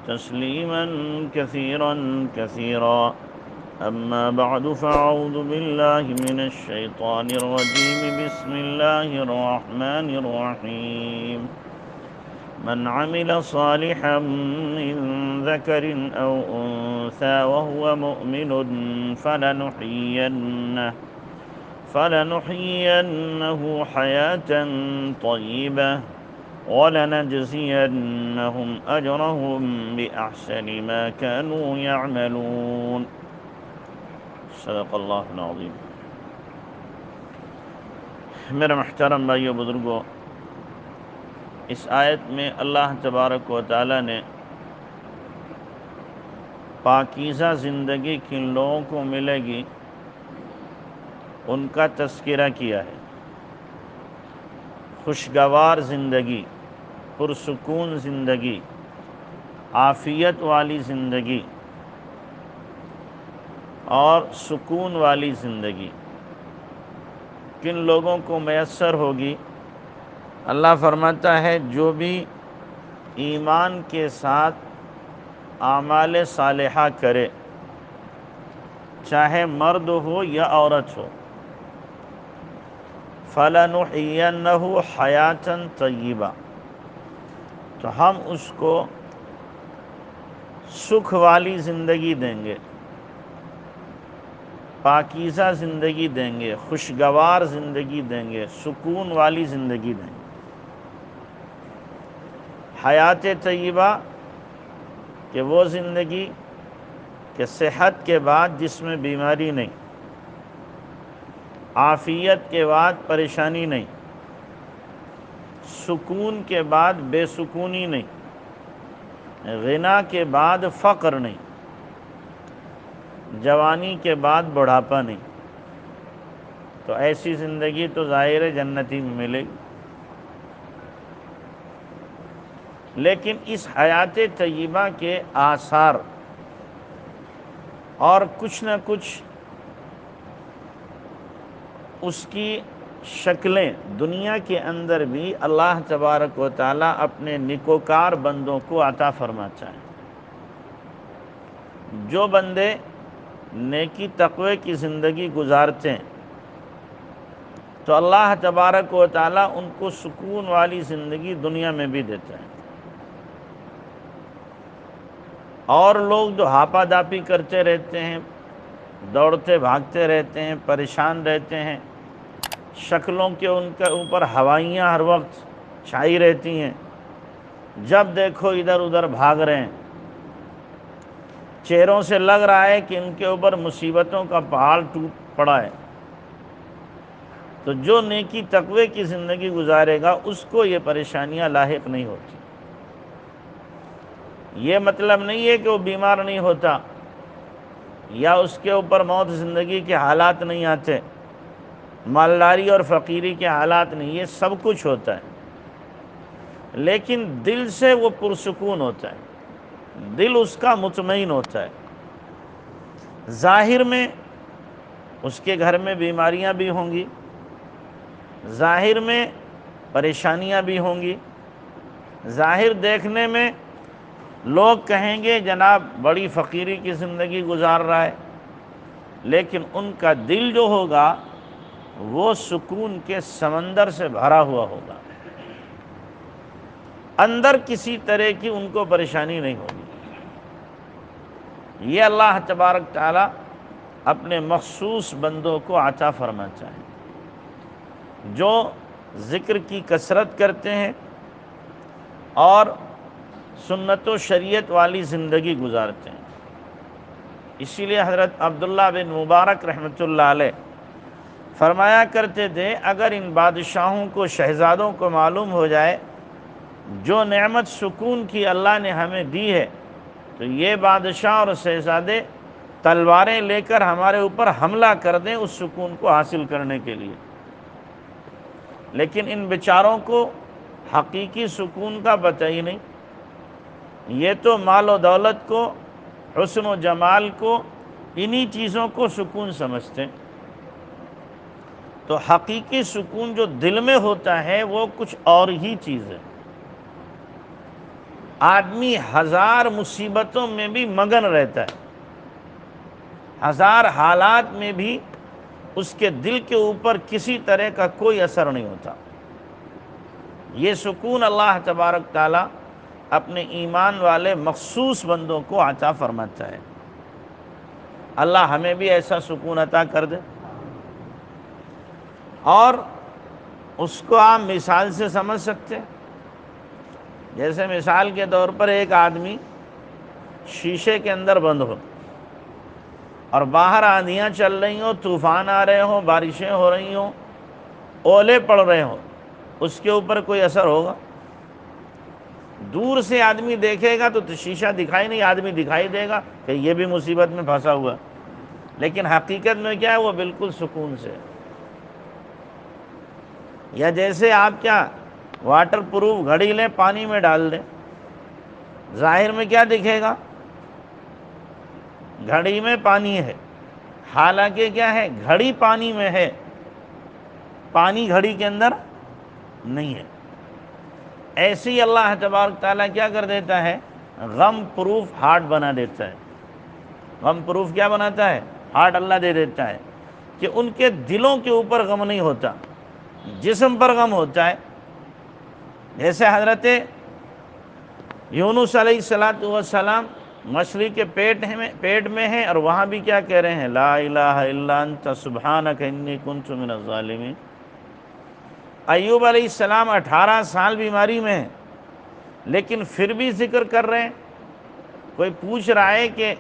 تسليما كثيرا كثيرا. أما بعد فأعوذ بالله من الشيطان الرجيم. بسم الله الرحمن الرحيم. من عمل صالحا من ذكر أو أنثى وهو مؤمن فلنحيينه حياة طيبة ولنجزينهم أجرهم بأحسن ما كانوا يعملون. صدق اللہ العظیم. میرے محترم بھائیو بزرگوں، اس آیت میں اللہ تبارک و تعالی نے پاکیزہ زندگی کن لوگوں کو ملے گی ان کا تذکرہ کیا ہے. خوشگوار زندگی، پرسکون زندگی، عافیت والی زندگی اور سکون والی زندگی کن لوگوں کو میسر ہوگی؟ اللہ فرماتا ہے جو بھی ایمان کے ساتھ اعمال صالحہ کرے، چاہے مرد ہو یا عورت ہو، فَلَنُحْيِيَنَّهُ حَيَاةً طَيِّبَةً، تو ہم اس کو سکھ والی زندگی دیں گے، پاکیزہ زندگی دیں گے، خوشگوار زندگی دیں گے، سکون والی زندگی دیں گے. حیات طیبہ کہ وہ زندگی کہ صحت کے بعد جس میں بیماری نہیں، عافیت کے بعد پریشانی نہیں، سکون کے بعد بے سکونی نہیں، غنا کے بعد فقر نہیں، جوانی کے بعد بڑھاپا نہیں. تو ایسی زندگی تو ظاہر جنتی میں ملے گی. لیکن اس حیات طیبہ کے آثار اور کچھ نہ کچھ اس کی شکلیں دنیا کے اندر بھی اللہ تبارک و تعالیٰ اپنے نیکوکار بندوں کو عطا فرماتا ہے. جو بندے نیکی تقوی کی زندگی گزارتے ہیں تو اللہ تبارک و تعالیٰ ان کو سکون والی زندگی دنیا میں بھی دیتا ہے. اور لوگ جو ہاپا داپی کرتے رہتے ہیں، دوڑتے بھاگتے رہتے ہیں، پریشان رہتے ہیں، شکلوں کے ان کے اوپر ہوائیاں ہر وقت چھائی رہتی ہیں، جب دیکھو ادھر ادھر بھاگ رہے ہیں، چہروں سے لگ رہا ہے کہ ان کے اوپر مصیبتوں کا پہاڑ ٹوٹ پڑا ہے. تو جو نیکی تقوی کی زندگی گزارے گا اس کو یہ پریشانیاں لاحق نہیں ہوتی. یہ مطلب نہیں ہے کہ وہ بیمار نہیں ہوتا یا اس کے اوپر موت زندگی کے حالات نہیں آتے، مالداری اور فقیری کے حالات نہیں، یہ سب کچھ ہوتا ہے. لیکن دل سے وہ پرسکون ہوتا ہے، دل اس کا مطمئن ہوتا ہے. ظاہر میں اس کے گھر میں بیماریاں بھی ہوں گی، ظاہر میں پریشانیاں بھی ہوں گی، ظاہر دیکھنے میں لوگ کہیں گے جناب بڑی فقیری کی زندگی گزار رہا ہے، لیکن ان کا دل جو ہوگا وہ سکون کے سمندر سے بھرا ہوا ہوگا، اندر کسی طرح کی ان کو پریشانی نہیں ہوگی. یہ اللہ تبارک تعالیٰ اپنے مخصوص بندوں کو عطا فرماتا ہے جو ذکر کی کثرت کرتے ہیں اور سنت و شریعت والی زندگی گزارتے ہیں. اسی لیے حضرت عبداللہ بن مبارک رحمۃ اللہ علیہ فرمایا کرتے تھے اگر ان بادشاہوں کو، شہزادوں کو معلوم ہو جائے جو نعمت سکون کی اللہ نے ہمیں دی ہے تو یہ بادشاہ اور شہزادے تلواریں لے کر ہمارے اوپر حملہ کر دیں اس سکون کو حاصل کرنے کے لیے. لیکن ان بیچاروں کو حقیقی سکون کا پتہ ہی نہیں، یہ تو مال و دولت کو، حسن و جمال کو، انہی چیزوں کو سکون سمجھتے ہیں. تو حقیقی سکون جو دل میں ہوتا ہے وہ کچھ اور ہی چیز ہے. آدمی ہزار مصیبتوں میں بھی مگن رہتا ہے، ہزار حالات میں بھی اس کے دل کے اوپر کسی طرح کا کوئی اثر نہیں ہوتا۔ یہ سکون اللہ تبارک تعالیٰ اپنے ایمان والے مخصوص بندوں کو عطا فرماتا ہے۔ اللہ ہمیں بھی ایسا سکون عطا کر دے۔ اور اس کو آپ مثال سے سمجھ سکتے ہیں، جیسے مثال کے طور پر ایک آدمی شیشے کے اندر بند ہو اور باہر آندھیاں چل رہی ہوں، طوفان آ رہے ہوں، بارشیں ہو رہی ہوں، اولے پڑ رہے ہوں، اس کے اوپر کوئی اثر ہوگا؟ دور سے آدمی دیکھے گا تو شیشہ دکھائی نہیں، آدمی دکھائی دے گا کہ یہ بھی مصیبت میں پھنسا ہوا، لیکن حقیقت میں کیا ہے؟ وہ بالکل سکون سے۔ یا جیسے آپ کیا واٹر پروف گھڑی لیں، پانی میں ڈال دیں، ظاہر میں کیا دکھے گا؟ گھڑی میں پانی ہے، حالانکہ کیا ہے؟ گھڑی پانی میں ہے، پانی گھڑی کے اندر نہیں ہے۔ ایسے ہی اللہ تبارک تعالیٰ کیا کر دیتا ہے؟ غم پروف ہارٹ بنا دیتا ہے۔ غم پروف کیا بناتا ہے؟ ہارٹ اللہ دے دیتا ہے کہ ان کے دلوں کے اوپر غم نہیں ہوتا، جسم پر غم ہوتا ہے۔ جیسے حضرت یونس علیہ السلام مچھلی کے پیٹ میں ہیں، اور وہاں بھی کیا کہہ رہے ہیں؟ لا الہ الا انت سبحانک انی کنت من الظالمین۔ ایوب علیہ السلام 18 سال بیماری میں ہیں، لیکن پھر بھی ذکر کر رہے ہیں۔ کوئی پوچھ رہا ہے کہ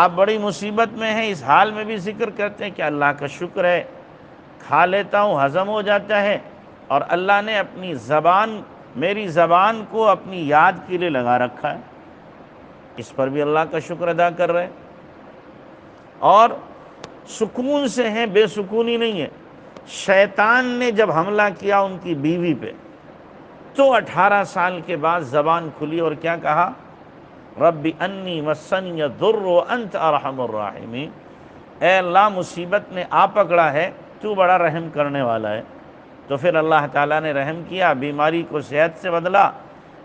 آپ بڑی مصیبت میں ہیں، اس حال میں بھی ذکر کرتے ہیں کہ اللہ کا شکر ہے، کھا لیتا ہوں، ہضم ہو جاتا ہے، اور اللہ نے اپنی زبان، میری زبان کو اپنی یاد کے لیے لگا رکھا ہے، اس پر بھی اللہ کا شکر ادا کر رہے ہیں۔ اور سکون سے ہیں، بے سکونی نہیں ہے۔ شیطان نے جب حملہ کیا ان کی بیوی پہ، تو 18 سال کے بعد زبان کھلی اور کیا کہا؟ رب انی مسنی الضر وانت ارحم الراحمین۔ اے اللہ، مصیبت نے آ پکڑا ہے، تو بڑا رحم کرنے والا ہے۔ تو پھر اللہ تعالیٰ نے رحم کیا، بیماری کو صحت سے بدلا،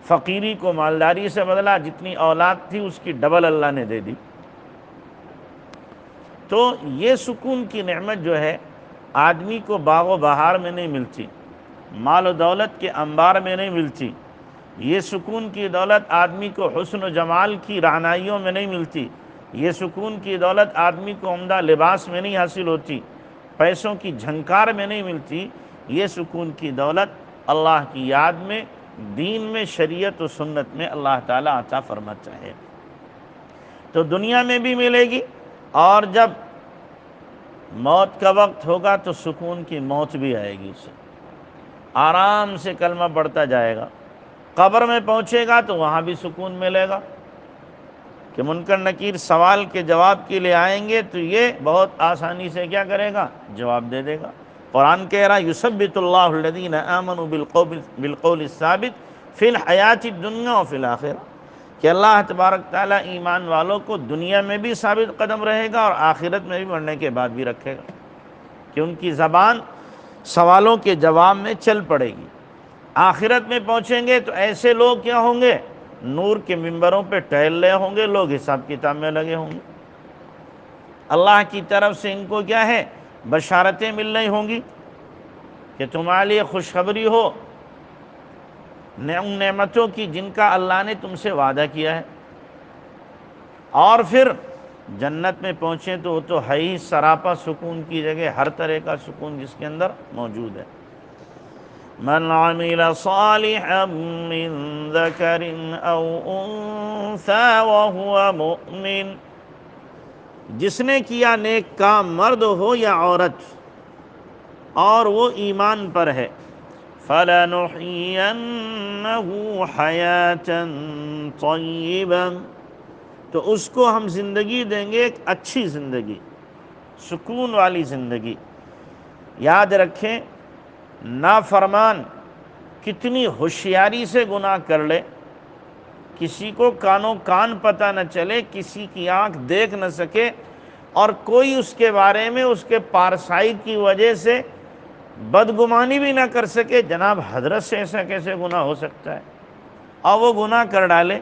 فقیری کو مالداری سے بدلا، جتنی اولاد تھی اس کی ڈبل اللہ نے دے دی۔ تو یہ سکون کی نعمت جو ہے آدمی کو باغ و بہار میں نہیں ملتی، مال و دولت کے انبار میں نہیں ملتی۔ یہ سکون کی دولت آدمی کو حسن و جمال کی رعنائیوں میں نہیں ملتی۔ یہ سکون کی دولت آدمی کو عمدہ لباس میں نہیں حاصل ہوتی، پیسوں کی جھنکار میں نہیں ملتی۔ یہ سکون کی دولت اللہ کی یاد میں، دین میں، شریعت و سنت میں اللہ تعالیٰ عطا فرماتا ہے۔ تو دنیا میں بھی ملے گی، اور جب موت کا وقت ہوگا تو سکون کی موت بھی آئے گی، اسے آرام سے کلمہ پڑھتا جائے گا۔ قبر میں پہنچے گا تو وہاں بھی سکون ملے گا کہ منکر نکیر سوال کے جواب کے لیے آئیں گے تو یہ بہت آسانی سے کیا کرے گا؟ جواب دے دے گا۔ قرآن کہہ رہا یثبت اللہ الذین آمنوا بالقول الثابت فی الحیات الدنیا وفی الآخرہ، کہ اللہ تبارک تعالیٰ ایمان والوں کو دنیا میں بھی ثابت قدم رہے گا اور آخرت میں بھی مرنے کے بعد بھی رکھے گا، کہ ان کی زبان سوالوں کے جواب میں چل پڑے گی۔ آخرت میں پہنچیں گے تو ایسے لوگ کیا ہوں گے؟ نور کے ممبروں پہ ٹہل رہے ہوں گے، لوگ حساب کتاب میں لگے ہوں گے۔ اللہ کی طرف سے ان کو کیا ہے؟ بشارتیں مل رہی ہوں گی کہ تمہارے لیے خوشخبری ہو ان نعمتوں کی جن کا اللہ نے تم سے وعدہ کیا ہے۔ اور پھر جنت میں پہنچیں تو وہ تو ہے ہی سراپا سکون کی جگہ، ہر طرح کا سکون جس کے اندر موجود ہے۔ من عمل صالحا من ذکر او انثی وهو مؤمن، جس نے کیا نیک کام، مرد ہو یا عورت، اور وہ ایمان پر ہے، فَلَنُحْيِيَنَّهُ حَيَاةً طَيِّبًا، تو اس کو ہم زندگی دیں گے، ایک اچھی زندگی، سکون والی زندگی۔ یاد رکھیں، نافرمان کتنی ہوشیاری سے گناہ کر لے، کسی کو کانوں کان پتہ نہ چلے، کسی کی آنکھ دیکھ نہ سکے، اور کوئی اس کے بارے میں اس کے پارسائی کی وجہ سے بدگمانی بھی نہ کر سکے، جناب حضرت سے ایسا کیسے گناہ ہو سکتا ہے؟ اور وہ گناہ کر ڈالے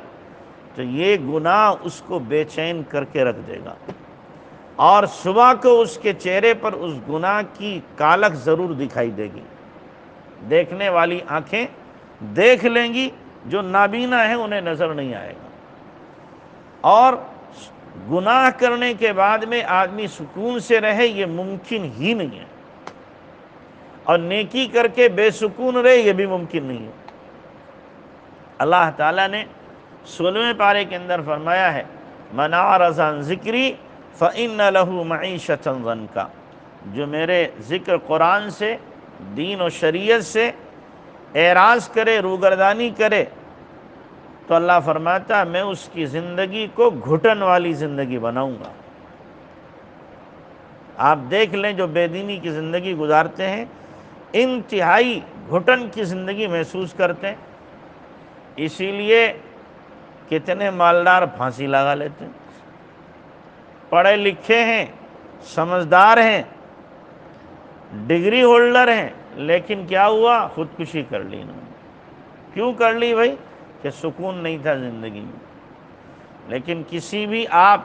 تو یہ گناہ اس کو بے چین کر کے رکھ دے گا، اور صبح کو اس کے چہرے پر اس گناہ کی کالک ضرور دکھائی دے گی۔ دیکھنے والی آنکھیں دیکھ لیں گی، جو نابینا ہیں انہیں نظر نہیں آئے گا۔ اور گناہ کرنے کے بعد میں آدمی سکون سے رہے یہ ممکن ہی نہیں ہے، اور نیکی کر کے بے سکون رہے یہ بھی ممکن نہیں ہے۔ اللہ تعالیٰ نے 16ویں پارے کے اندر فرمایا ہے من اعرض عن ذکری فإن له معیشۃ ضنکا، جو میرے ذکر قرآن سے، دین و شریعت سے اعراض کرے، روگردانی کرے، تو اللہ فرماتا ہے میں اس کی زندگی کو گھٹن والی زندگی بناؤں گا۔ آپ دیکھ لیں جو بے دینی کی زندگی گزارتے ہیں انتہائی گھٹن کی زندگی محسوس کرتے ہیں، اسی لیے کتنے مالدار پھانسی لگا لیتے ہیں، پڑھے لکھے ہیں، سمجھدار ہیں، ڈگری ہولڈر ہیں، لیکن کیا ہوا؟ خودکشی کر لی انہوں نے۔ کیوں کر لی بھائی؟ کہ سکون نہیں تھا زندگی میں۔ لیکن کسی بھی آپ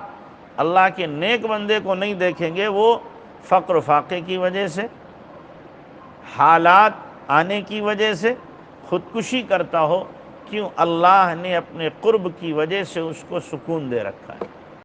اللہ کے نیک بندے کو نہیں دیکھیں گے وہ فقر و فاقے کی وجہ سے، حالات آنے کی وجہ سے خودکشی کرتا ہو۔ کیوں؟ اللہ نے اپنے قرب کی وجہ سے اس کو سکون دے رکھا ہے۔